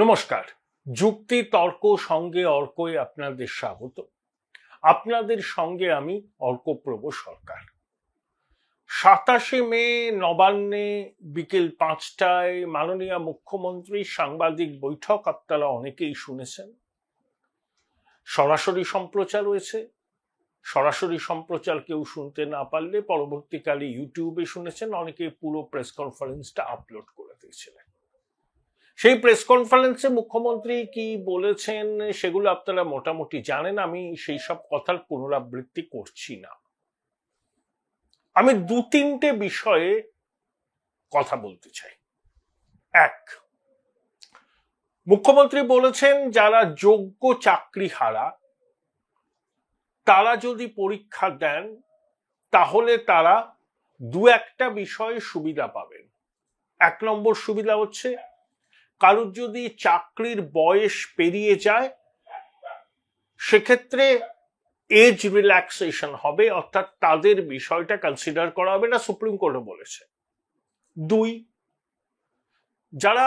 নমস্কার। যুক্তি তর্ক সঙ্গে অর্কই আপনাদের স্বাগত। আপনাদের সঙ্গে আমি অর্কপ্রভ সরকার। 27 মে নবান্নে বিকেল 5টায় মাননীয় মুখ্যমন্ত্রীর সাংবাদিক বৈঠক আপনারা অনেকেই শুনেছেন। সরাসরি সম্প্রচার হয়েছে। সরাসরি সম্প্রচার কেউ শুনতে না পারলে পরবর্তীকালে ইউটিউবে শুনেছেন। অনেকে পুরো প্রেস কনফারেন্সটা আপলোড করে দিয়েছিলেন। সেই প্রেস কনফারেন্সে মুখ্যমন্ত্রী কি বলেছেন সেগুলো আপনারা মোটামুটি জানেন। আমি সেই সব কথার পুনরাবৃত্তি করছি না। আমি 2-3টে বিষয়ে কথা বলতে চাই। এক, মুখ্যমন্ত্রী বলেছেন যারা যোগ্য চাকরিহারা তারা যদি পরীক্ষা দেন তাহলে তারা 2-1টা বিষয়ে সুবিধা পাবেন। 1 নম্বর সুবিধা হচ্ছে, কারোর যদি চাকরির বয়স পেরিয়ে যায় সেক্ষেত্রে এজ রিল্যাক্সেশন হবে, অর্থাৎ তাদের বিষয়টা কনসিডার করা হবে না, সুপ্রিম কোর্টে বলেছে। 2, যারা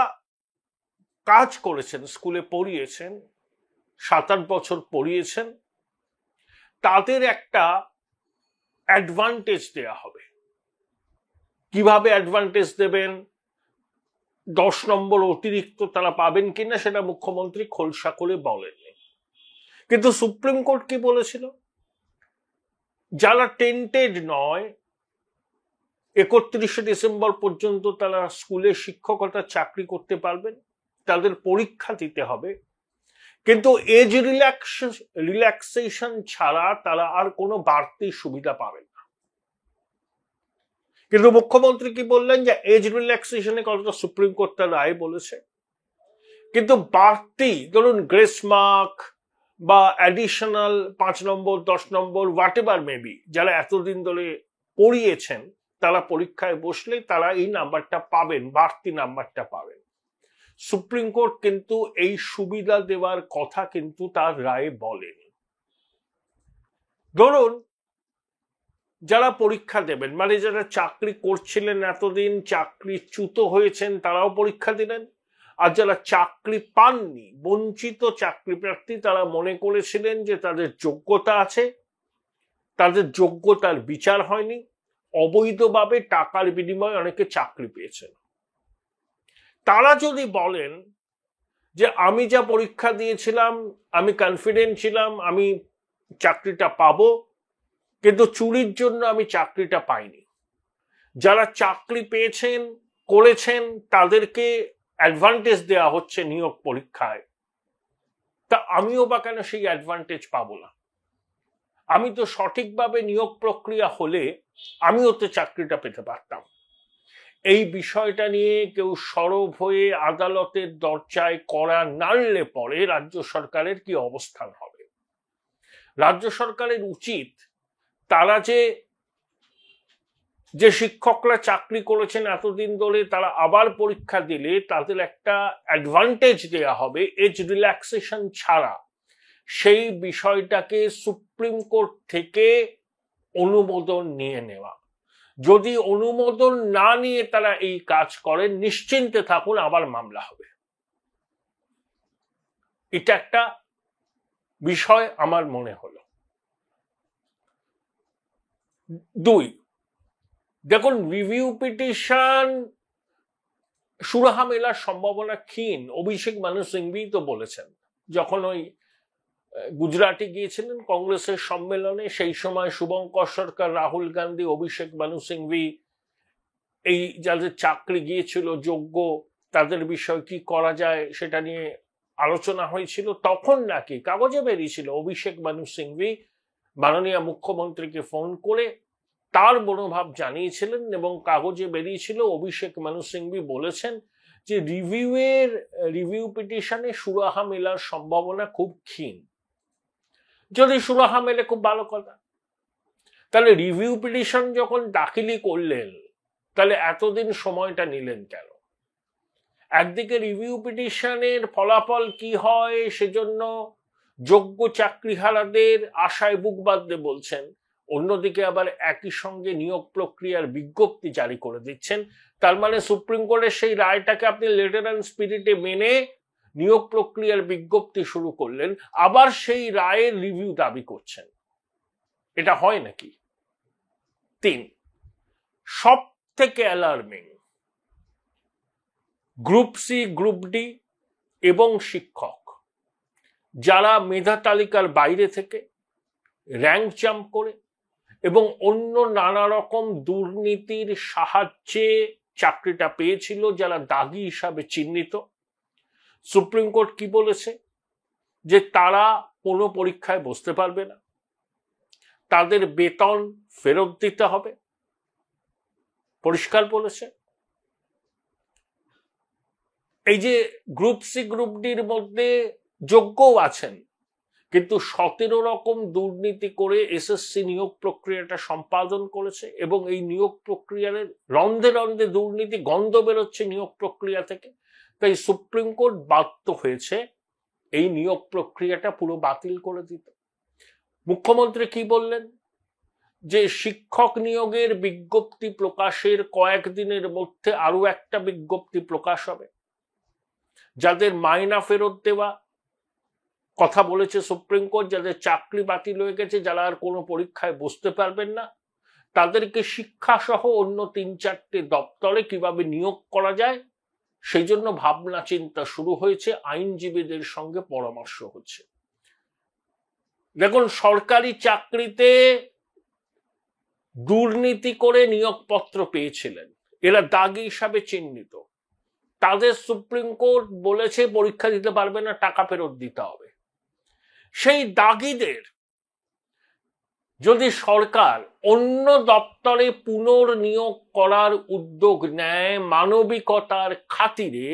কাজ করেছেন, স্কুলে পড়িয়েছেন, 7-8 বছর পড়িয়েছেন, তাদের একটা অ্যাডভান্টেজ দেয়া হবে। কিভাবে অ্যাডভান্টেজ দেবেন, 10 নম্বর অতিরিক্ত তারা পাবেন কিনা সেটা মুখ্যমন্ত্রী খোলসা করে বলেননি। কিন্তু সুপ্রিম কোর্ট কি বলেছিল, যারা টেন্টেড নয় 31শে ডিসেম্বর পর্যন্ত তারা স্কুলে শিক্ষকতার চাকরি করতে পারবেন, তাদের পরীক্ষা দিতে হবে, কিন্তু এজ রিল্যাক্সেশন ছাড়া তারা আর কোনো বাড়তি সুবিধা পাবেন না। কিন্তু মুখ্যমন্ত্রী কি বললেন যে এজ রিল্যাক্সেশনের কথাটা সুপ্রিম কোর্ট তার রায় বলেছে, কিন্তু বাড়তি ধরুন গ্রেস মার্ক বা additional 5 number 10 number what ever maybe, যারা এতদিন ধরে পড়িয়েছেন তারা পরীক্ষায় বসলে তারা এই নাম্বারটা পাবেন, বাড়তি নাম্বারটা পাবেন। সুপ্রিম কোর্ট কিন্তু এই সুবিধা দেওয়ার কথা কিন্তু তার রায়ে বলেনি। ধরুন যারা পরীক্ষা দেবেন, মানে যারা চাকরি করছিলেন এতদিন, চাকরিচ্যুত হয়েছেন, তারাও পরীক্ষা দিলেন, আর যারা চাকরি পাননি, বঞ্চিত চাকরি প্রার্থী, তারা মনে করেছিলেন যে তাদের যোগ্যতা আছে, তাদের যোগ্যতার বিচার হয়নি, অবৈধভাবে টাকার বিনিময়ে অনেকে চাকরি পেয়েছেন, তারা যদি বলেন যে আমি যা পরীক্ষা দিয়েছিলাম আমি কনফিডেন্ট ছিলাম আমি চাকরিটা পাবো, কিন্তু চুরির জন্য আমি চাকরিটা পাইনি, যারা চাকরি পেয়েছেন করেছেন তাদেরকে অ্যাডভান্টেজ দেওয়া হচ্ছে নিয়োগ পরীক্ষায়, তা আমিও বা কেন সেই অ্যাডভান্টেজ পাবো না? আমি তো সঠিকভাবে নিয়োগ প্রক্রিয়া হলে আমিও তো চাকরিটা পেতে পারতাম। এই বিষয়টা নিয়ে কেউ সরব হয়ে আদালতের দরজায় কড়া নাড়লে পরে রাজ্য সরকারের কি অবস্থান হবে? রাজ্য সরকারের উচিত তারা যে শিক্ষকরা চাকরি করেছেন এতদিন ধরে তারা আবার পরীক্ষা দিলে তাদের একটা অ্যাডভান্টেজ দেয়া হবে এজ রিল্যাক্সেশন ছাড়া, সেই বিষয়টাকে সুপ্রিম কোর্ট থেকে অনুমোদন নিয়ে নেওয়া। যদি অনুমোদন না নিয়ে তারা এই কাজ করেন, নিশ্চিন্তে থাকুন আবার মামলা হবে। এটা একটা বিষয় আমার মনে হলো। 2, দেখুন রিভিউ পিটিশন সুরাহা মেলার সম্ভাবনা ক্ষীণ। অভিষেক মানু সিংভি তো বলেছেন, যখন ওই গুজরাটে গিয়েছিলেন কংগ্রেসের সম্মেলনে, সেই সময় শুভঙ্কর সরকার, রাহুল গান্ধী, অভিষেক মানু সিংভি, এই যাদের চাকরি গিয়েছিল যোগ্য, তাদের বিষয় কি করা যায় সেটা নিয়ে আলোচনা হয়েছিল। তখন নাকি কাগজে বেরিয়েছিল অভিষেক মানু সিংভি মাননীয় মুখ্যমন্ত্রীকে ফোন করে তার মনোভাব জানিয়েছিলেন, এবং কাগজে বেরিয়েছিল অভিষেক মানু সিংভি বলেছেন যে রিভিউ পিটিশনে সুরাহা মেলার সম্ভাবনা খুব ক্ষীণ। যদি সুরাহা মেলে খুব ভালো কথা, তাহলে রিভিউ পিটিশন যখন দাখিলই করলেন তাহলে এতদিন সময়টা নিলেন কেন? একদিকে রিভিউ পিটিশনের ফলাফল কি হয় সেজন্য যোগ্য চাকরিহারাদের আশায় বুক বাঁধতে বলছেন, অন্যদিকে আবার একই সঙ্গে নিয়োগ প্রক্রিয়ার বিজ্ঞপ্তি জারি করে দিচ্ছেন। তার মানে সুপ্রিম কোর্টের সেই রায়টাকে আপনি লেটার অ্যান্ড স্পিরিটে মেনে নিয়োগ প্রক্রিয়ার বিজ্ঞপ্তি শুরু করলেন, আবার সেই রায়ের রিভিউ দাবি করছেন। এটা হয় নাকি? 3, সব থেকে alarming, group C, group D এবং শিক্ষক যারা মেধা তালিকার বাইরে থেকে র্যাঙ্ক জাম্প করে এবং অন্য নানা রকম দুর্নীতির সাহায্যে চাকরিটা পেয়েছিল, যারা দাগি হিসাবে চিহ্নিত, সুপ্রিম কোর্ট কি বলেছে? যে তারা কোনো পরীক্ষায় বসতে পারবে না, তাদের বেতন ফেরত দিতে হবে, পরিষ্কার বলেছে। এই যে গ্রুপ সি, গ্রুপ ডির মধ্যে যোগ্যও আছেন, কিন্তু 17 রকম দুর্নীতি করে এসএসসি নিয়োগ প্রক্রিয়াটা সম্পাদন করেছে এবং এই নিয়োগ প্রক্রিয়ার রন্ধে রন্ধে দুর্নীতি গন্ধ বেরোচ্ছে নিয়োগ প্রক্রিয়া থেকে। তাই সুপ্রিম কোর্ট বাধ্য হয়েছে এই নিয়োগ প্রক্রিয়াটা পুরো বাতিল করে দিতে। মুখ্যমন্ত্রী কি বললেন? যে শিক্ষক নিয়োগের বিজ্ঞপ্তি প্রকাশের কয়েকদিনের মধ্যে আরো একটা বিজ্ঞপ্তি প্রকাশ হবে। যাদের মাইনা ফেরত দেওয়া কথা বলেছে সুপ্রিম কোর্ট, যাদের চাকরি বাতিল হয়ে গেছে, যারা আর কোনো পরীক্ষায় বসতে পারবেন না, তাদেরকে শিক্ষা সহ অন্য 3-4টে দপ্তরে কিভাবে নিয়োগ করা যায় সেই জন্য ভাবনা চিন্তা শুরু হয়েছে, আইনজীবীদের সঙ্গে পরামর্শ হচ্ছে। দেখুন, সরকারি চাকরিতে দুর্নীতি করে নিয়োগপত্র পেয়েছিলেন, এরা দাগি হিসাবে চিহ্নিত, তাদের সুপ্রিম কোর্ট বলেছে পরীক্ষা দিতে পারবে না, টাকা ফেরত দিতে হবে। সেই দাগিদের যদি সরকার অন্য দপ্তরে পুনর্নিয়োগ করার উদ্যোগ নেয় মানবিকতার খাতিরে,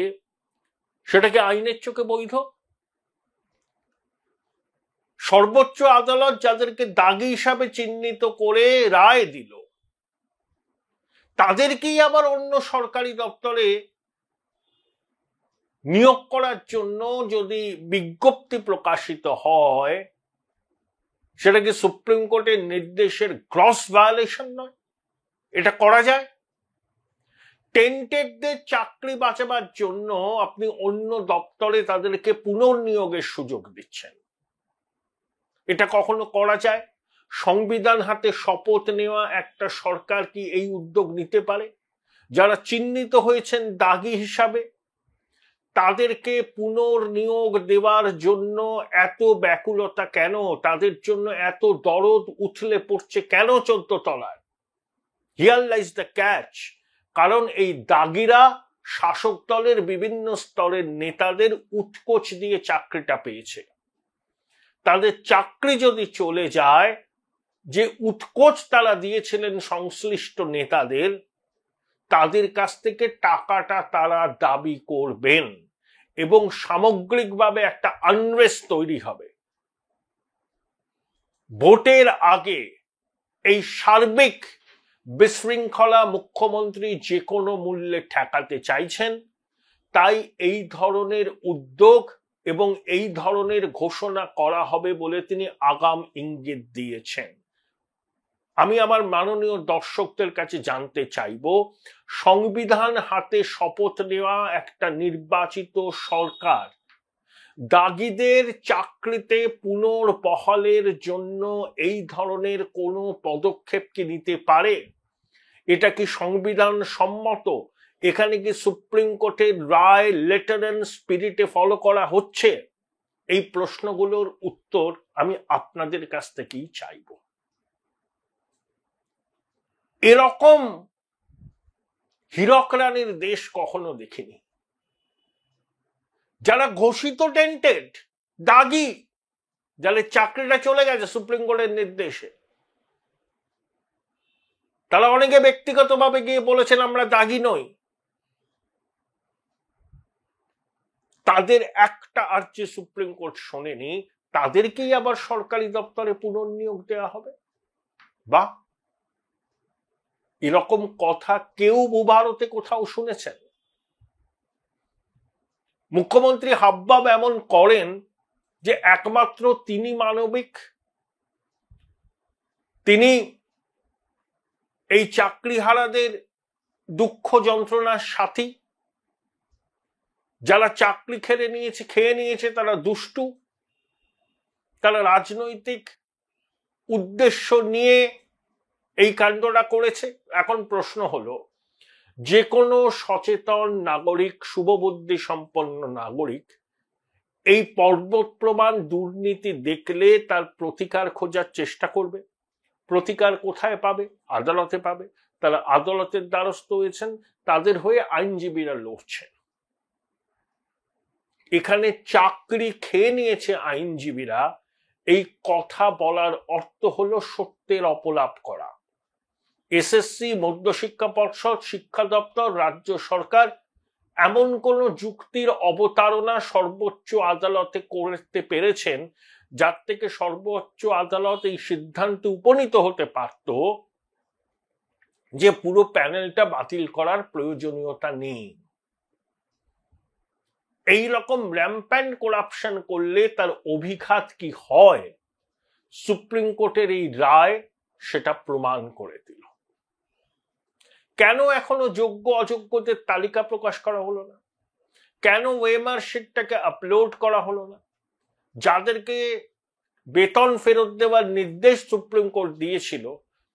সেটাকে আইনের চোখে বৈধ? সর্বোচ্চ আদালত যাদেরকে দাগি হিসাবে চিহ্নিত করে রায় দিল, তাদেরকেই আবার অন্য সরকারি দপ্তরে নিয়োগ করার জন্য যদি বিজ্ঞপ্তি প্রকাশিত হয়, সেটা কি সুপ্রিম কোর্টের নির্দেশের গ্রস ভায়োলেশন নয়? এটা করা যায়? টেন্টেডদের চাকরি বাঁচাবার জন্য আপনি অন্য দপ্তরে তাদেরকে পুনর্নিয়োগের সুযোগ দিচ্ছেন, এটা কখনো করা যায়? সংবিধান হাতে শপথ নেওয়া একটা সরকার কি এই উদ্যোগ নিতে পারে? যারা চিহ্নিত হয়েছেন দাগি হিসাবে, তাদেরকে পুনর্নিয়োগ দেওয়ার জন্য এত ব্যাকুলতা কেন? তাদের জন্য এত দরদ উথলে পড়ছে কেন 14 তলায়? Here lies the catch. কারণ এই দাগিরা শাসক দলের বিভিন্ন স্তরের নেতাদের উৎকোচ দিয়ে চাকরিটা পেয়েছে। তাদের চাকরি যদি চলে যায়, যে উৎকোচ তারা দিয়েছিলেন সংশ্লিষ্ট নেতাদের, তাদের কাছ থেকে টাকাটা তারা দাবি করবেন এবং সামগ্রিকভাবে একটা আনরেস্ট তৈরি হবে। ভোটের আগে এই সার্বিক বিশৃঙ্খলা মুখ্যমন্ত্রী যে কোনো মূল্যে ঠেকাতে চাইছেন, তাই এই ধরনের উদ্যোগ এবং এই ধরনের ঘোষণা করা হবে বলে তিনি আগাম ইঙ্গিত দিয়েছেন। আমি আমার মাননীয় দর্শকদের কাছে জানতে চাইব, সংবিধান হাতে শপথ নেওয়া একটা নির্বাচিত সরকার দাগিদের চাকরিতে পুনর্বহালের জন্য এই ধরনের কোনো পদক্ষেপ কি নিতে পারে? এটা কি সংবিধান সম্মত? এখানে কি সুপ্রিম কোর্টের রায় লেটার এন্ড স্পিরিটে ফলো করা হচ্ছে? এই প্রশ্নগুলোর উত্তর আমি আপনাদের কাছ থেকেই চাইব। এরকম হীরক রানীর দেশ কখনো দেখিনি। যারা ঘোষিত টেন্টেড দাগি, যাদের চাকরিটা চলে গেছে সুপ্রিম কোর্টের নির্দেশে, তারা অনেকে ব্যক্তিগতভাবে গিয়ে বলেছেন আমরা দাগি নই, তাদের একটা আর্জি সুপ্রিম কোর্ট শোনেনি, তাদেরকেই আবার সরকারি দপ্তরে পুনর্নিয়োগ দেওয়া হবে? বা এরকম কথা কেউ ভারতে কোথাও শুনেছেন? মুখ্যমন্ত্রী হাবভাব এমন করেন যে একমাত্র তিনি মানবিক, তিনি এই চাকরিহারাদের দুঃখ যন্ত্রণার সাথী। যারা চাকরি খেয়ে নিয়েছে তারা দুষ্টু, তারা রাজনৈতিক উদ্দেশ্য নিয়ে এই কাণ্ডটা করেছে। এখন প্রশ্ন হলো, যে কোনো সচেতন নাগরিক, শুভবুদ্ধি সম্পন্ন নাগরিক এই পর্বত প্রমাণ দুর্নীতি দেখলে তার প্রতিকার খোঁজার চেষ্টা করবে। প্রতিকার কোথায় পাবে? আদালতে পাবে। তারা আদালতের দ্বারস্থ হয়েছেন, তাদের হয়ে আইনজীবীরা লড়ছেন। এখানে চাকরি খেয়ে নিয়েছে আইনজীবীরা, এই কথা বলার অর্থ হলো সত্যের অপলাপ করা। এসএসসি, মধ্যশিক্ষা পর্ষদ, শিক্ষা দপ্তর, রাজ্য সরকার এমন কোন যুক্তির অবতারণা সর্বোচ্চ আদালতে করতে পেরেছেন যার থেকে সর্বোচ্চ আদালত এই সিদ্ধান্তে উপনীত হতে পারত যে পুরো প্যানেলটা বাতিল করার প্রয়োজনীয়তা নেই। এই রকম র্যাম্প্যান্ট করাপশন করলে তার অভিঘাত কি হয়, সুপ্রিম কোর্টের এই রায় সেটা প্রমাণ করে দিল। কেন এখনো যোগ্য অযোগ্যদের তালিকা প্রকাশ করা হলো না? কেন ওএমআর শিটটাকে আপলোড করা হলো না? যাদেরকে বেতন ফেরত দেওয়ার নির্দেশ সুপ্রিম কোর্ট দিয়েছিল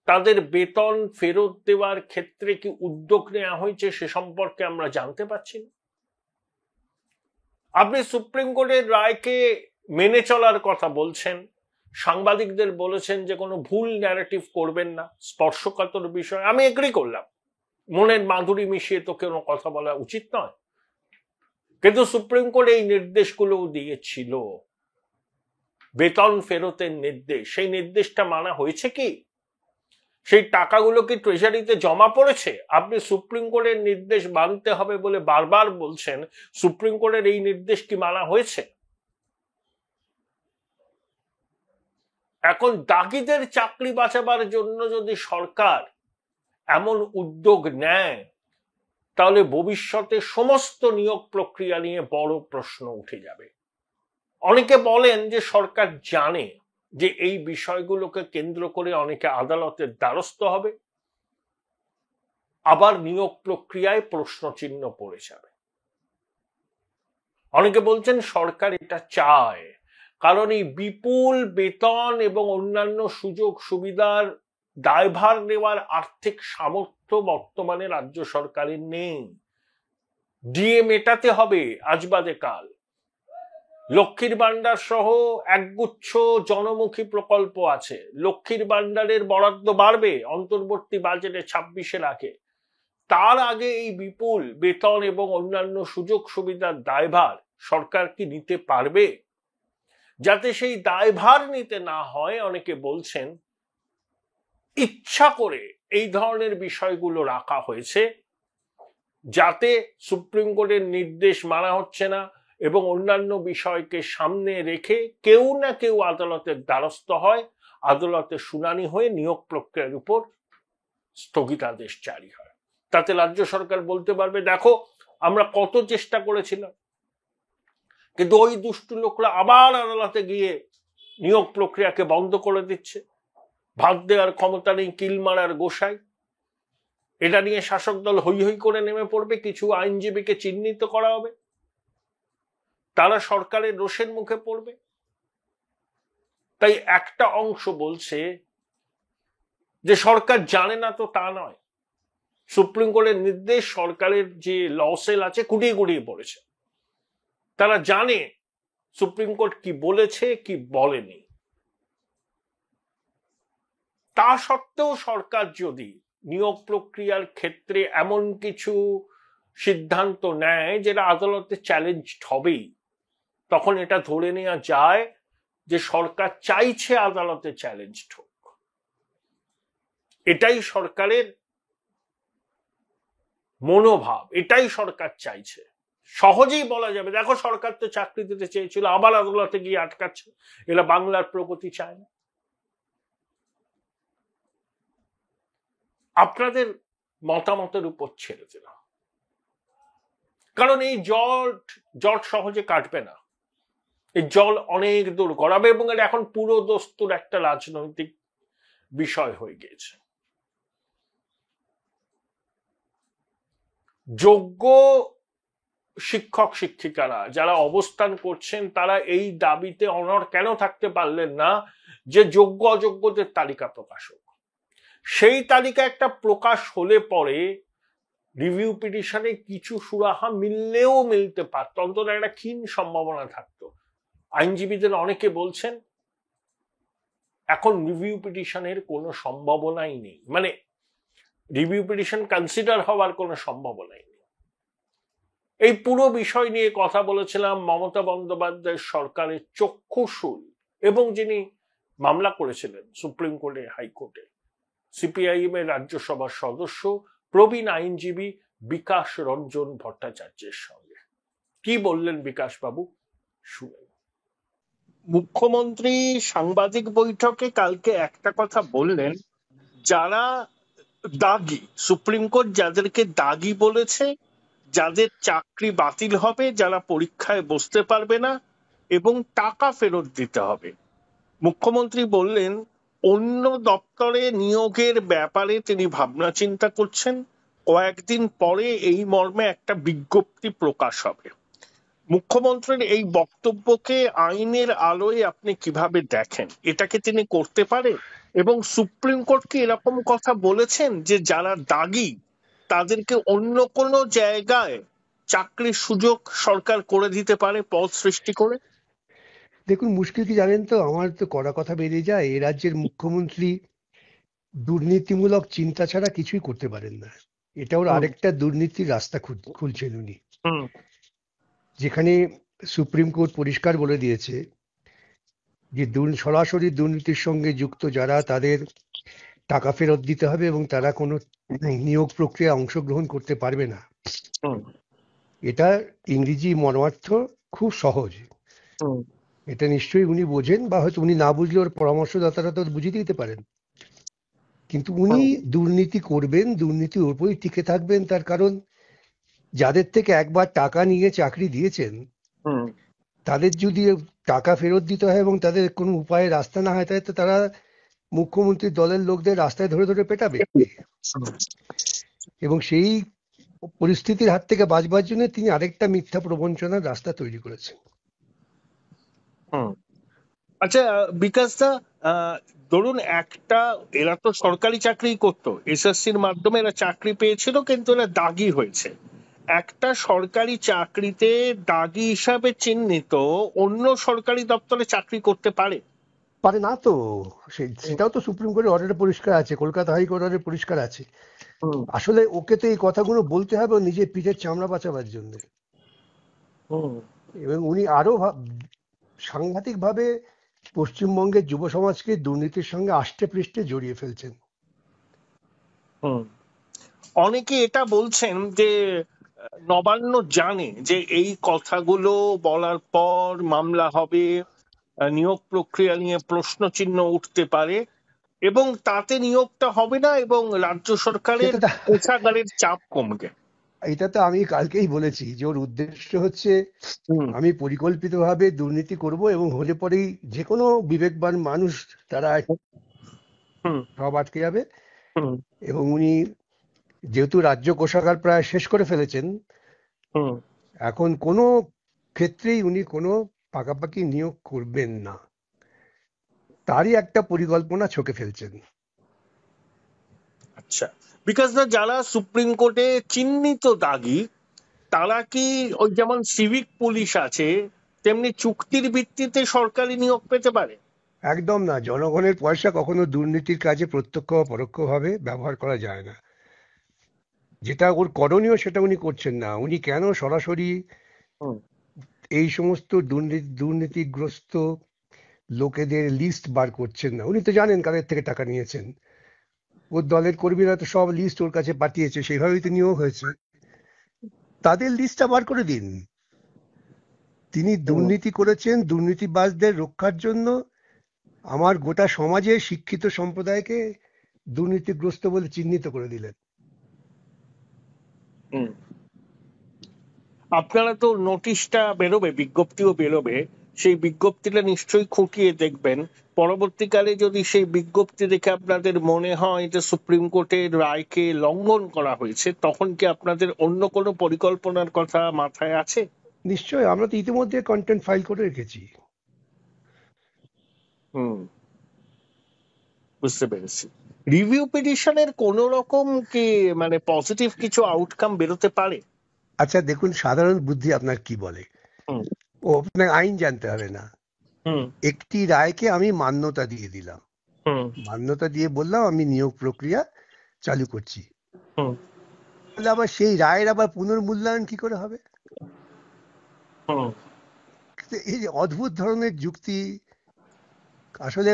তাদের বেতন ফেরত দেওয়ার ক্ষেত্রে কি উদ্যোগ নেওয়া হয়েছে সে সম্পর্কে আমরা জানতে পারছি না। আপনি সুপ্রিম কোর্টের রায়কে মেনে চলার কথা বলছেন, সাংবাদিকদের বলেছেন যে কোনো ভুল ন্যারেটিভ করবেন না, স্পর্শকাতর বিষয়। আমি এগ্রি করলাম, মনের মাধুরী মিশিয়ে তো কোনো কথা বলা উচিত নয়, কিন্তু সুপ্রিম কোর্ট এই নির্দেশগুলো দিয়েছিল, বেতন ফেরতের নির্দেশ, সেই নির্দেশটা মানা হয়েছে কি? সেই টাকাগুলো কি ট্রেজারিতে জমা পড়েছে? আপনি সুপ্রিম কোর্টের নির্দেশ মানতে হবে বলে বারবার বলছেন, সুপ্রিম কোর্টের এই নির্দেশ কি মানা হয়েছে? এখন দাগিদের চাকরি বাঁচাবার জন্য যদি সরকার এমন উদ্যোগ নেয় তাহলে ভবিষ্যতে সমস্ত নিয়োগ প্রক্রিয়া নিয়ে বড় প্রশ্ন উঠে যাবে। অনেকে বলেন যে সরকার জানে যে এই বিষয়গুলোকে কেন্দ্র করে অনেকে আদালতের দ্বারস্থ হবে, আবার নিয়োগ প্রক্রিয়ায় প্রশ্নচিহ্ন পড়ে যাবে। অনেকে বলছেন সরকার এটা চায়, কারণ এই বিপুল বেতন এবং অন্যান্য সুযোগ সুবিধার দায়ভার নেওয়ার আর্থিক সামর্থ্য বর্তমানে রাজ্য সরকারের নেই। ডিএ মেটাতে হবে আজ বাদে কাল। লক্ষ্মীর ভান্ডার সহ একগুচ্ছ জনমুখী প্রকল্প আছে, লক্ষ্মীর ভান্ডারের বরাদ্দ বাড়বে অন্তর্বর্তী বাজেটে 26-এর আগে। তার আগে এই বিপুল বেতন এবং অন্যান্য সুযোগ সুবিধার দায়ভার সরকার কি নিতে পারবে? যাতে সেই দায়ভার নিতে না হয়, অনেকে বলছেন ইচ্ছা করে এই ধরনের বিষয়গুলো রাখা হয়েছে যাতে সুপ্রিম কোর্টের নির্দেশ মানা হচ্ছে না এবং অন্যান্য বিষয়কে সামনে রেখে কেউ না কেউ আদালতের দ্বারস্থ হয়, আদালতে শুনানি হয়ে নিয়োগ প্রক্রিয়ার উপর স্থগিতাদেশ জারি হয়। তাতে রাজ্য সরকার বলতে পারবে দেখো আমরা কত চেষ্টা করেছিলাম, কিন্তু ওই দুষ্টু লোকরা আবার আদালতে গিয়ে নিয়োগ প্রক্রিয়াকে বন্ধ করে দিচ্ছে। ভাত দেওয়ার ক্ষমতা নেই কিল মারার গোসাই। এটা নিয়ে শাসক দল হৈ হৈ করে নেমে পড়বে, কিছু আইনজীবীকে চিহ্নিত করা হবে, তারা সরকারের রোষের মুখে পড়বে। তাই একটা অংশ বলছে যে সরকার জানে না, তো তা নয়। সুপ্রিম কোর্টের নির্দেশ সরকারের যে ল সেল আছে কুটিয়ে কুটিয়ে পড়েছে, তারা জানে সুপ্রিম কোর্ট কি বলেছে কি বলেনি। তা সত্ত্বেও সরকার যদি নিয়োগ প্রক্রিয়ার ক্ষেত্রে এমন কিছু সিদ্ধান্ত নেয় যেটা আদালতে চ্যালেঞ্জ হবেই, তখন এটা ধরে নেওয়া যায় যে সরকার চাইছে আদালতে চ্যালেঞ্জ হোক। এটাই সরকারের মনোভাব, এটাই সরকার চাইছে। সহজেই বলা যাবে দেখো সরকার তো চাকরি দিতে চেয়েছিল, আবার আদালতে গিয়ে আটকাচ্ছে, এরা বাংলার প্রগতি চায় না। আপনাদের মতামতের উপর ছেড়ে দিলাম, কারণ এই জট সহজে কাটবে না। এই জল অনেক দূর গড়াবে এবং এটা এখন পুরো দস্তুর একটা রাজনৈতিক বিষয় হয়ে গিয়েছে। যোগ্য শিক্ষক শিক্ষিকারা যারা অবস্থান করছেন তারা এই দাবিতে অনড় কেন থাকতে পারলেন না যে যোগ্য অযোগ্যদের তালিকা প্রকাশ হোক? সেই তালিকা একটা প্রকাশ হলে পরে রিভিউ পিটিশনে কিছু সুরাহা মিললেও মিলতে পারত, অন্তত একটা ক্ষীণ সম্ভাবনা থাকতো। আইনজীবীদের অনেকে বলছেন এখন রিভিউ পিটিশনের কোনো সম্ভাবনাই নেই, মানে রিভিউ পিটিশন কনসিডার হওয়ার কোনো সম্ভাবনাই নেই। এই পুরো বিষয় নিয়ে কথা বলেছিলাম মমতা বন্দ্যোপাধ্যায়ের সরকারের চক্ষুশূল এবং যিনি মামলা করেছিলেন সুপ্রিম কোর্টে, হাইকোর্টে, সিপিআইএম এর রাজ্যসভার সদস্য প্রবীণ আইনজীবী বিকাশ রঞ্জন ভট্টাচার্যের সঙ্গে। কি বললেন বিকাশ বাবু, শুনেন। মুখ্যমন্ত্রী সাংবাদিক বৈঠকে কালকে একটা কথা বললেন, যারা দাগী, সুপ্রিম কোর্ট যাদেরকে দাগী বলেছে, যাদের চাকরি বাতিল হবে, যারা পরীক্ষায় বসতে পারবে না এবং টাকা ফেরত দিতে হবে। মুখ্যমন্ত্রী বললেন অন্য দপ্তরে নিয়োগের ব্যাপারে তিনি ভাবনা চিন্তা করছেন, কয়েকদিন পরে এই মর্মে একটা বিজ্ঞপ্তি প্রকাশ হবে। মুখ্যমন্ত্রীর এই বক্তব্যকে আইনের আলোয় আপনি কিভাবে দেখেন? এটাকে তিনি করতে পারে? এবং সুপ্রিম কোর্ট কি এরকম কথা বলেছেন যে যারা দাগী তাদেরকে অন্য কোনো জায়গায় চাকরির সুযোগ সরকার করে দিতে পারে পদ সৃষ্টি করে? দেখুন, মুশকিল কি জানেন তো, আমার তো কড়া কথা বেরিয়ে যায়, এ রাজ্যের মুখ্যমন্ত্রী দুর্নীতিমূলক চিন্তা ছাড়া কিছুই করতে পারেন না। এটা ওর আরেকটা দুর্নীতির রাস্তা খুলছেন উনি, যেখানে সুপ্রিম কোর্ট পরিষ্কার বলে দিয়েছে যে সরাসরি দুর্নীতির সঙ্গে যুক্ত যারা, তাদের টাকা ফেরত দিতে হবে এবং তারা কোনো নিয়োগ প্রক্রিয়া অংশগ্রহণ করতে পারবে না। এটা ইংরেজি মর্মার্থ খুব সহজ, এটা নিশ্চয়ই উনি বোঝেন, বা হয়তো উনি না বুঝলে ওর পরামর্শদাতারা তো বুঝিয়ে দিতে পারেন। কিন্তু উনি দুর্নীতি করবেন, দুর্নীতির উপরই টিকে থাকবেন, তার কারণ যাদের থেকে একবার টাকা নিয়ে চাকরি দিয়েছেন তাদের যদি টাকা ফেরত দিতে হয় এবং তাদের কোনো উপায়ে রাস্তা না হয়, তাহলে তো তারা মুখ্যমন্ত্রীর দলের লোকদের রাস্তায় ধরে ধরে পেটাবে। এবং সেই পরিস্থিতির হাত থেকে বাঁচবার জন্য তিনি আরেকটা মিথ্যা প্রবঞ্চনার রাস্তা তৈরি করেছেন। আচ্ছা বিকাশ দা, ধরুন একটা, এরা তো সরকারি চাকরি করতো, এসএসসির মাধ্যমে এরা চাকরি পেয়েছিল, কিন্তু এরা দাগী হয়েছে। একটা সরকারি চাকরিতে দাগী হিসাবে চিহ্নিত অন্য সরকারি দপ্তরে চাকরি করতে পারে? পারে না তো, সেটাও তো সুপ্রিম কোর্টের অর্ডারে পরিষ্কার আছে, কলকাতা হাইকোর্ট অর্ডারে পরিষ্কার আছে। আসলে ওকে তো এই কথাগুলো বলতে হবে নিজের পিঠের চামড়া বাঁচাবার জন্য। এবং উনি আরো সাংঘাতিক ভাবে পশ্চিমবঙ্গের যুব সমাজকে দুর্নীতির সঙ্গে আষ্টে পৃষ্ঠে জড়িয়ে ফেলছেন। অনেকে এটা বলছেন যে নবান্ন জানে যে এই কথাগুলো বলার পর মামলা হবে, নিয়োগ প্রক্রিয়া নিয়ে প্রশ্ন চিহ্ন উঠতে পারে এবং তাতে নিয়োগটা হবে না এবং রাজ্য সরকারের কোষাগারের চাপ কমবে। এটা তো আমি কালকেই বলেছি যে ওর উদ্দেশ্য হচ্ছে আমি পরিকল্পিতভাবে দুর্নীতি করব এবং হলে পরেই যে কোনো বিবেকবান মানুষ তারা সব আটকে যাবে। এবং উনি যেহেতু রাজ্য কোষাগার প্রায় শেষ করে ফেলেছেন, এখন কোনো ক্ষেত্রেই উনি কোনো পাকাপাকি নিয়োগ করবেন না, তারই একটা পরিকল্পনা ছকে ফেলছেন। আচ্ছা বিকাশ দা, যারা সুপ্রিম কোর্টে চিহ্নিত দাগী তারা কি ওই যেমন সিভিক পুলিশ আছে তেমনি চুক্তির ভিত্তিতে সরকারি নিয়োগ পেতে পারে? একদম না, জনগণের পয়সা কখনো দুর্নীতির কাজে প্রত্যক্ষ বা পরোক্ষভাবে ব্যবহার করা যায় না। যেটা ওর করণীয় সেটা উনি করছেন না। উনি কেন সরাসরি এই সমস্ত দুর্নীতিগ্রস্ত লোকেদের লিস্ট বার করছেন না? উনি তো জানেন কাদের থেকে টাকা নিয়েছেন, ওর দলের কর্মীরা তো সব লিস্ট ওর কাছে পাঠিয়েছে, সেইভাবেই তো নিয়োগ হয়েছে। তাদের লিস্টটা বার করে দিন। তিনি দুর্নীতি করেছেন, দুর্নীতিবাজদের রক্ষার জন্য আমার গোটা সমাজের শিক্ষিত সম্প্রদায়কে দুর্নীতিগ্রস্ত বলে চিহ্নিত করে দিলেন। আপনারা তো নোটিশটা বেরোবে, বিজ্ঞপ্তিও বেরোবে, সেই বিজ্ঞপ্তিটা নিশ্চয়ই খুঁটিয়ে দেখবেন। পরবর্তীকালে যদি সেই বিজ্ঞপ্তি দেখে আপনাদের মনে হয় যে সুপ্রিম কোর্টের রায়কে লঙ্ঘন করা হয়েছে, তখন কি আপনাদের অন্য কোনো পরিকল্পনার কথা মাথায় আছে? নিশ্চয়ই, আমরা তো ইতিমধ্যে কন্টেন্ট ফাইল করে রেখেছি। হুম, বুঝতে পেরেছি। রিভিউ পিটিশনের কোন রকম কি মানে পজিটিভ কিছু আউটকাম বেরোতে পারে? আচ্ছা দেখুন, সাধারণ বুদ্ধি আপনার কি বলে, হুম ও আপনার আইন জানতে হবে না। হুম একটি রায়কে আমি মান্যতা দিয়ে দিলাম, হুম মান্যতা দিয়ে বললাম আমি নিয়োগ প্রক্রিয়া চালু করছি, হুম তাহলে আবার সেই রায়ের আবার পুনর্মূল্যায়ন কি করে হবে? হুম তো এই যে অদ্ভুত ধরনের যুক্তি, আসলে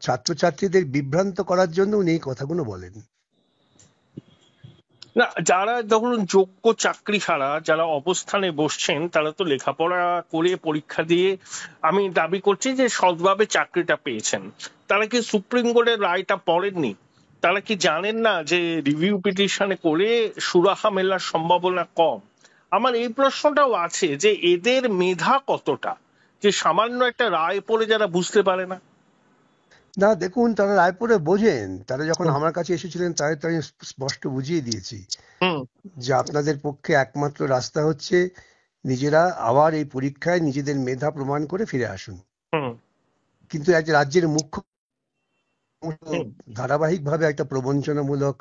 ছাত্রছাত্রীদের বিভ্রান্ত করার জন্য উনি এই কথাগুলো বলেন। না, যারা ধরুন যোগ্য চাকরি ছাড়া যারা অবস্থানে বসছেন, তারা তো লেখাপড়া করে পরীক্ষা দিয়ে আমি দাবি করছি যে সৎভাবে চাকরিটা পেয়েছেন। তারা কি সুপ্রিম কোর্টের রায়টা পড়েননি? তারা কি জানেন না যে রিভিউ পিটিশনে করে সুরাহা মেলার সম্ভাবনা কম? আমার এই প্রশ্নটাও আছে যে এদের মেধা কতটা, যে সামান্য একটা রায় পড়ে যারা বুঝতে পারে না। না দেখুন, তারা রায়পুরে বোঝেন, তারা যখন হুম আমার কাছে এসেছিলেন তাদের তো আমি স্পষ্ট বুঝিয়ে দিয়েছি হুম যে আপনাদের পক্ষে একমাত্র রাস্তা হচ্ছে নিজেরা আবার এই পরীক্ষায় নিজেদের মেধা প্রমাণ করে ফিরে আসুন। হুম কিন্তু এক রাজ্যের মুখ্য হুম ধারাবাহিকভাবে একটা প্রবঞ্চনামূলক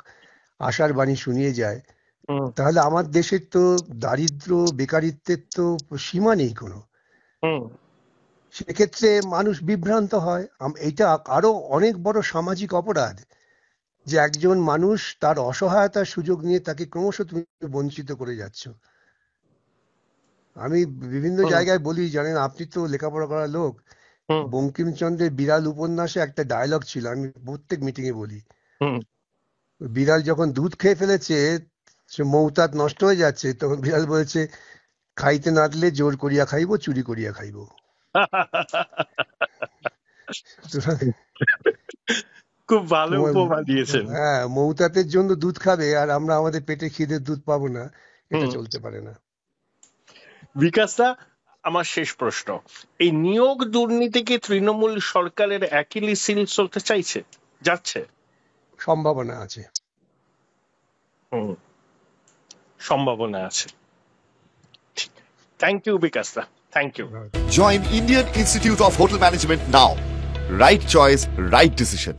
আশার বাণী শুনিয়ে যায়, হুম তাহলে আমার দেশের তো দারিদ্র বেকারিত্বের তো সীমা নেই কোনো। হুম সেক্ষেত্রে মানুষ বিভ্রান্ত হয়। এইটা আরো অনেক বড় সামাজিক অপরাধ যে একজন মানুষ তার অসহায়তার সুযোগ নিয়ে তাকে ক্রমশ তুমি বঞ্চিত করে যাচ্ছ। আমি বিভিন্ন হুম জায়গায় বলি, জানেন আপনি তো লেখাপড়া করা লোক, হুম বঙ্কিমচন্দ্রের বিড়াল উপন্যাসে একটা ডায়লগ ছিল, আমি প্রত্যেক মিটিং এ বলি। হুম বিড়াল যখন দুধ খেয়ে ফেলেছে, সে মৌতাত নষ্ট হয়ে যাচ্ছে, তখন বিড়াল বলেছে, খাইতে না দিলে জোর করিয়া খাইব, চুরি করিয়া খাইব। সুতরাং খুব ভালো তোমার, উপমা দিয়েছেন। হ্যাঁ, মৌতাতের জন্য দুধ খাবে আর আমরা আমাদের পেটে খিদের দুধ পাবো না, এটা হুম চলতে পারে না। বিকাশদা, আমার শেষ প্রশ্ন, এই নিয়োগ দুর্নীতি কি তৃণমূল সরকারের একই সিল চলতে চাইছে, যাচ্ছে? সম্ভাবনা আছে। হুম, সম্ভাবনা আছে। থ্যাংক ইউ বিকাশদা, thank you. Join Indian Institute of Hotel Management now. Right choice, right decision.